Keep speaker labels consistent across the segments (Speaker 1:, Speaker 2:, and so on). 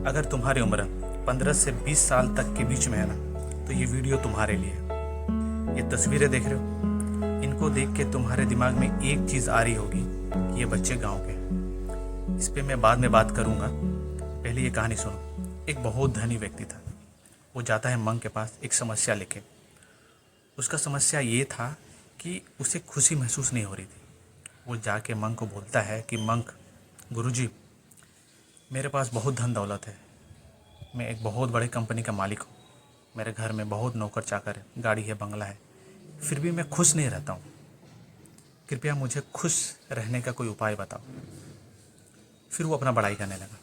Speaker 1: अगर तुम्हारी उम्र 15 से 20 साल तक के बीच में है ना, तो ये वीडियो तुम्हारे लिए है। ये तस्वीरें देख रहे हो, इनको देख के तुम्हारे दिमाग में एक चीज़ आ रही होगी कि ये बच्चे गांव के हैं। इस पे मैं बाद में बात करूंगा, पहले ये कहानी सुनो। एक बहुत धनी व्यक्ति था। वो जाता है मंक के पास एक समस्या लेके। उसका समस्या ये था कि उसे खुशी महसूस नहीं हो रही थी। वो जाके मंक को बोलता है कि मंक, गुरुजी, मेरे पास बहुत धन दौलत है, मैं एक बहुत बड़े कंपनी का मालिक हूँ, मेरे घर में बहुत नौकर चाकर है, गाड़ी है, बंगला है, फिर भी मैं खुश नहीं रहता हूँ। कृपया मुझे खुश रहने का कोई उपाय बताओ। फिर वो अपना बड़ाई करने लगा।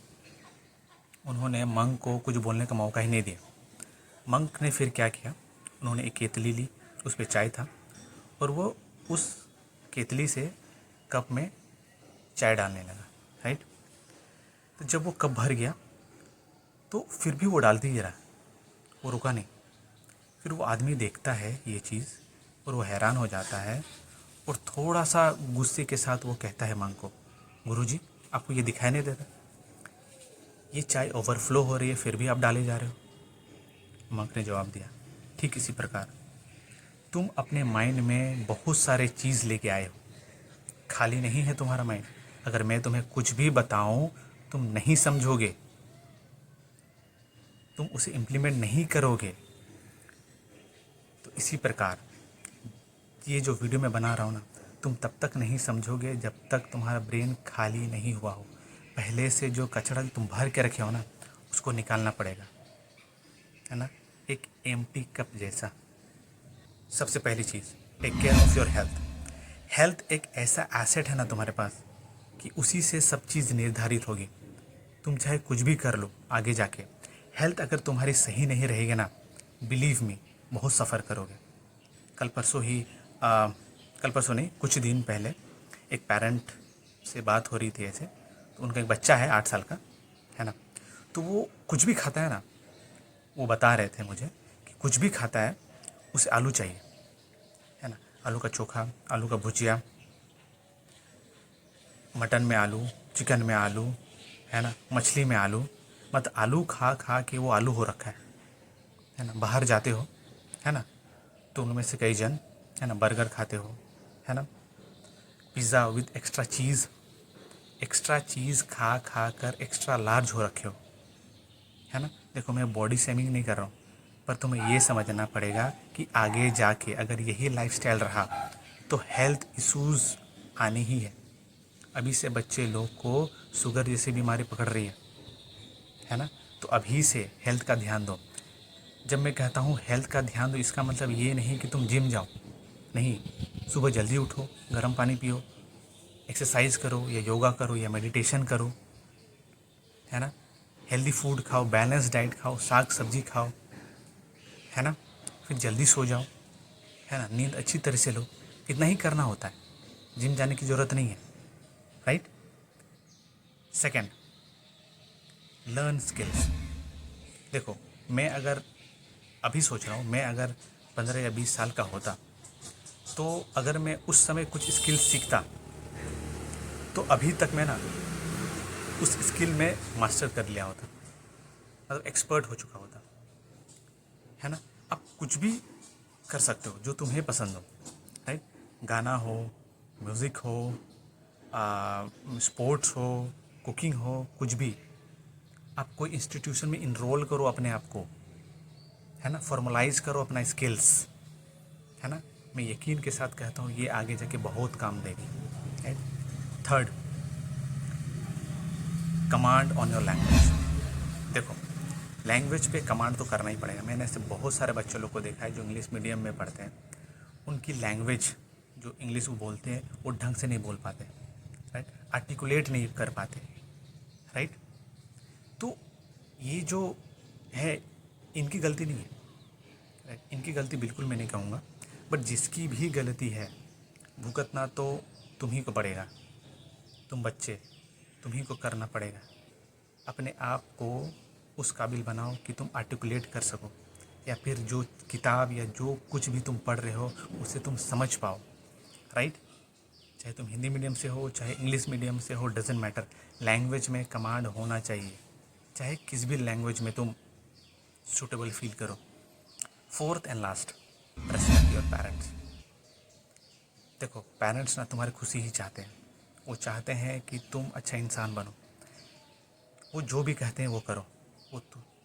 Speaker 1: उन्होंने मंक को कुछ बोलने का मौका ही नहीं दिया। मंक ने फिर क्या किया, उन्होंने एक केतली ली, उस पर चाय था, और वो उस केतली से कप में चाय डालने लगा। राइट। तो जब वो कप भर गया तो फिर भी वो डालते ही रहा, वो रुका नहीं। फिर वो आदमी देखता है ये चीज़ और वो हैरान हो जाता है, और थोड़ा सा गुस्से के साथ वो कहता है मंक को, गुरुजी, आपको ये दिखाई नहीं देता, ये चाय ओवरफ्लो हो रही है, फिर भी आप डाले जा रहे हो। मंक ने जवाब दिया, ठीक इसी प्रकार तुम अपने माइंड में बहुत सारे चीज़ लेके आए हो, खाली नहीं है तुम्हारा माइंड। अगर मैं तुम्हें कुछ भी बताऊं तुम नहीं समझोगे, तुम उसे इम्प्लीमेंट नहीं करोगे। तो इसी प्रकार ये जो वीडियो मैं बना रहा हूँ ना, तुम तब तक नहीं समझोगे जब तक तुम्हारा ब्रेन खाली नहीं हुआ हो। पहले से जो कचरा तुम भर के रखे हो ना, उसको निकालना पड़ेगा, है ना। एक एम्प्टी कप जैसा। सबसे पहली चीज़, take care of your health. Health एक ऐसा एसेट है ना तुम्हारे पास कि उसी से सब चीज़ निर्धारित होगी। तुम चाहे कुछ भी कर लो आगे जाके, हेल्थ अगर तुम्हारी सही नहीं रहेगी ना, बिलीव मी, बहुत सफ़र करोगे। कल परसों ही कल परसों नहीं, कुछ दिन पहले एक पेरेंट से बात हो रही थी ऐसे। तो उनका एक बच्चा है 8 साल का, है ना। तो वो कुछ भी खाता है ना, वो बता रहे थे मुझे कि कुछ भी खाता है उसे आलू चाहिए, है ना। आलू का चोखा, आलू का भुजिया, मटन में आलू, चिकन में आलू, है ना, मछली में आलू। मतलब आलू खा खा के वो आलू हो रखा है ना। बाहर जाते हो, है ना, तो उनमें से कई जन, है ना, बर्गर खाते हो, है ना, पिज़्ज़ा विद एक्स्ट्रा चीज़ खा खा कर एक्स्ट्रा लार्ज हो रखे हो, है ना। देखो, मैं बॉडी शेमिंग नहीं कर रहा हूँ, पर तुम्हें ये समझना पड़ेगा कि आगे जाके अगर यही लाइफस्टाइल रहा तो हेल्थ इश्यूज़ आने ही है। अभी से बच्चे लोग को शुगर जैसी बीमारी पकड़ रही है ना। तो अभी से हेल्थ का ध्यान दो। जब मैं कहता हूँ हेल्थ का ध्यान दो, इसका मतलब ये नहीं कि तुम जिम जाओ, नहीं। सुबह जल्दी उठो, गर्म पानी पियो, एक्सरसाइज करो या योगा करो या मेडिटेशन करो, है ना। हेल्दी फूड खाओ, बैलेंस डाइट खाओ, साग सब्जी खाओ, है ना। फिर जल्दी सो जाओ, है ना, नींद अच्छी तरह से लो। इतना ही करना होता है, जिम जाने की ज़रूरत नहीं है। राइट। Second, learn skills. देखो, मैं अगर अभी सोच रहा हूँ, मैं अगर 15 या 20 साल का होता, तो अगर मैं उस समय कुछ स्किल सीखता तो अभी तक मैं ना उस स्किल में मास्टर कर लिया होता, मतलब एक्सपर्ट हो चुका होता, है ना। आप कुछ भी कर सकते हो जो तुम्हें पसंद हो। राइट। गाना हो, म्यूज़िक हो, स्पोर्ट्स हो, कुकिंग हो, कुछ भी। आप कोई इंस्टीट्यूशन में इनरोल करो अपने आप को, है ना, फॉर्मलाइज करो अपना स्किल्स, है ना। मैं यकीन के साथ कहता हूँ ये आगे जाके बहुत काम देगी। Right. Third, command on your language. देखो, लैंग्वेज पे कमांड तो करना ही पड़ेगा। मैंने ऐसे बहुत सारे बच्चों लोग को देखा है जो इंग्लिश मीडियम में पढ़ते हैं, उनकी लैंग्वेज जो इंग्लिश वो बोलते हैं वो ढंग से नहीं बोल पाते, राइट, आर्टिकुलेट नहीं कर पाते। राइट। तो ये जो है, इनकी गलती नहीं है, राइट, इनकी गलती बिल्कुल मैं नहीं कहूँगा, बट जिसकी भी गलती है भुगतना तो तुम ही को पड़ेगा। तुम बच्चे, तुम ही को करना पड़ेगा। अपने आप को उस काबिल बनाओ कि तुम आर्टिकुलेट कर सको, या फिर जो किताब या जो कुछ भी तुम पढ़ रहे हो उसे तुम समझ पाओ। राइट। चाहे तुम हिंदी मीडियम से हो, चाहे इंग्लिश मीडियम से हो, डजेंट मैटर, लैंग्वेज में कमांड होना चाहिए। चाहे किस भी लैंग्वेज में तुम सूटेबल फील करो। Fourth and last, respect your parents. देखो, पेरेंट्स ना तुम्हारी खुशी ही चाहते हैं। वो चाहते हैं कि तुम अच्छा इंसान बनो। वो जो भी कहते हैं वो करो।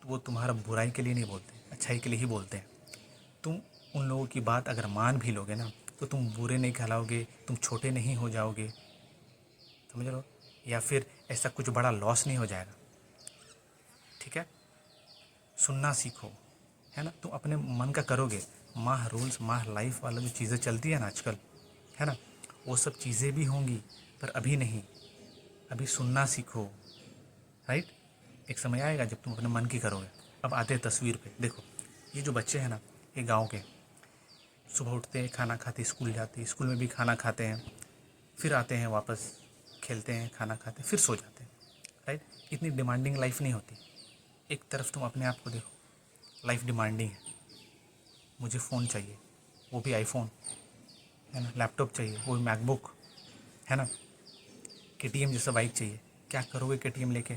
Speaker 1: वो तुम्हारा बुराई के लिए नहीं बोलते, अच्छाई के लिए ही बोलते हैं। तुम उन लोगों की बात अगर मान भी लोगे ना, तो तुम बुरे नहीं कहलाओगे, तुम छोटे नहीं हो जाओगे, समझ लो, या फिर ऐसा कुछ बड़ा लॉस नहीं हो जाएगा। ठीक है, सुनना सीखो, है ना। तुम अपने मन का करोगे, माह रूल्स माह लाइफ वाला जो चीज़ें चलती है ना आजकल, है ना, वो सब चीज़ें भी होंगी, पर अभी नहीं। अभी सुनना सीखो, राइट। एक समय आएगा जब तुम अपने मन की करोगे। अब आते हैं तस्वीर पे। देखो, ये जो बच्चे हैं ना, ये गांव के, सुबह उठते हैं, खाना खाते, स्कूल जाते हैं, स्कूल में भी खाना खाते हैं, फिर आते हैं वापस, खेलते हैं, खाना खाते हैं, फिर सो जाते हैं, राइट। इतनी डिमांडिंग लाइफ नहीं होती। एक तरफ तुम अपने आप को देखो, लाइफ डिमांडिंग है। मुझे फ़ोन चाहिए, वो भी आईफोन, है ना। लैपटॉप चाहिए, वो भी मैकबुक, है ना। KTM जैसा बाइक चाहिए। क्या करोगे KTM लेके,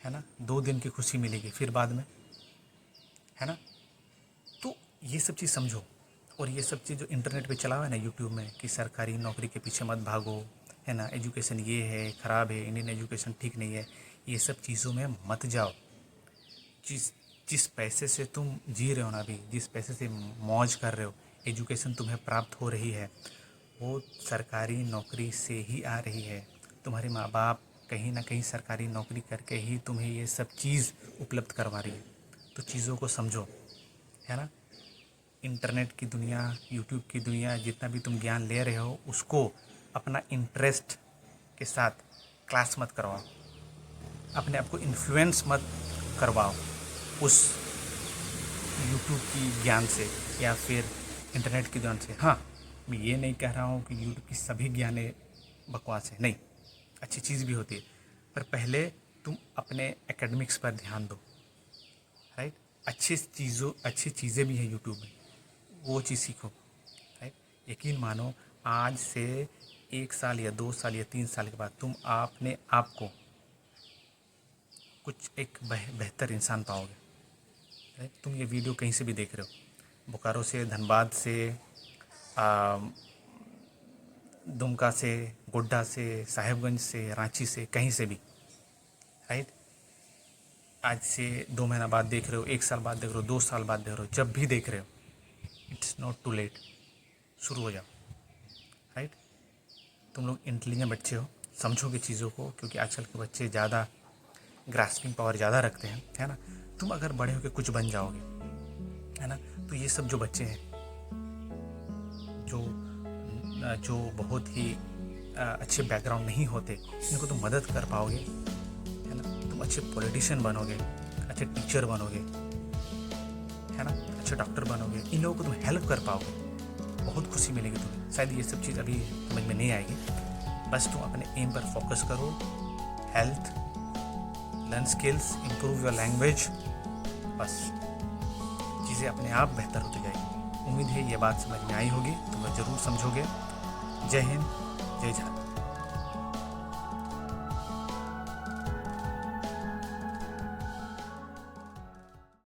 Speaker 1: है ना। 2 दिन की खुशी मिलेगी, फिर बाद में, है ना। तो ये सब चीज़ समझो। और ये सब चीज़ जो इंटरनेट पे चला हुआ है ना, यूट्यूब में, कि सरकारी नौकरी के पीछे मत भागो, है ना, एजुकेशन ये है, ख़राब है, इंडियन एजुकेशन ठीक नहीं है, ये सब चीज़ों में मत जाओ। जिस जिस पैसे से तुम जी रहे हो ना अभी, जिस पैसे से मौज कर रहे हो, एजुकेशन तुम्हें प्राप्त हो रही है, वो सरकारी नौकरी से ही आ रही है। तुम्हारे माँ बाप कहीं ना कहीं सरकारी नौकरी करके ही तुम्हें ये सब चीज़ उपलब्ध करवा रही है। तो चीज़ों को समझो, है ना। इंटरनेट की दुनिया, यूट्यूब की दुनिया, जितना भी तुम ज्ञान ले रहे हो, उसको अपना इंटरेस्ट के साथ क्लास मत करवाओ। अपने आप को इन्फ्लुएंस मत करवाओ उस यूट्यूब की ज्ञान से या फिर इंटरनेट की ज्ञान से। हाँ, मैं ये नहीं कह रहा हूँ कि यूट्यूब की सभी ज्ञानें बकवास है, नहीं, अच्छी चीज़ भी होती है। पर पहले तुम अपने एकेडमिक्स पर ध्यान दो, राइट। अच्छी चीज़ें भी हैं यूट्यूब में, वो चीज़ सीखो, राइट। यकीन मानो, आज से 1 साल या 2 साल या 3 साल के बाद तुम अपने आप को कुछ एक बेहतर इंसान पाओगे, राइट। तुम ये वीडियो कहीं से भी देख रहे हो, बोकारो से, धनबाद से, दुमका से, गोड्डा से, साहेबगंज से, रांची से, कहीं से भी, राइट। आज से 2 महीना बाद देख रहे हो, 1 साल बाद देख रहे हो, 2 साल बाद देख रहे हो, जब भी देख रहे हो, इट्स नॉट टू लेट, शुरू हो जाओ, राइट। तुम लोग इंटेलिजेंट बच्चे हो, समझोगे चीज़ों को, क्योंकि आजकल के बच्चे ज़्यादा ग्रास्पिंग पावर ज़्यादा रखते हैं, है ना। तुम अगर बड़े होकर कुछ बन जाओगे, है ना, तो ये सब जो बच्चे हैं, जो बहुत ही अच्छे बैकग्राउंड नहीं होते, इनको तुम मदद कर पाओगे, है ना। तुम अच्छे पॉलिटिशियन बनोगे, अच्छे टीचर बनोगे, है ना, अच्छे डॉक्टर बनोगे, इन लोगों को तुम हेल्प कर पाओगे, बहुत खुशी मिलेगी तुम्हें। शायद ये सब चीज़ अभी समझ में नहीं आएगी, बस तुम अपने एम पर फोकस करो। Health, learn skills, improve your language, बस चीज़ें अपने आप बेहतर होती जाएगी। उम्मीद है ये बात समझ में आई होगी, तुम ज़रूर समझोगे। जय हिंद, जय झारखंड।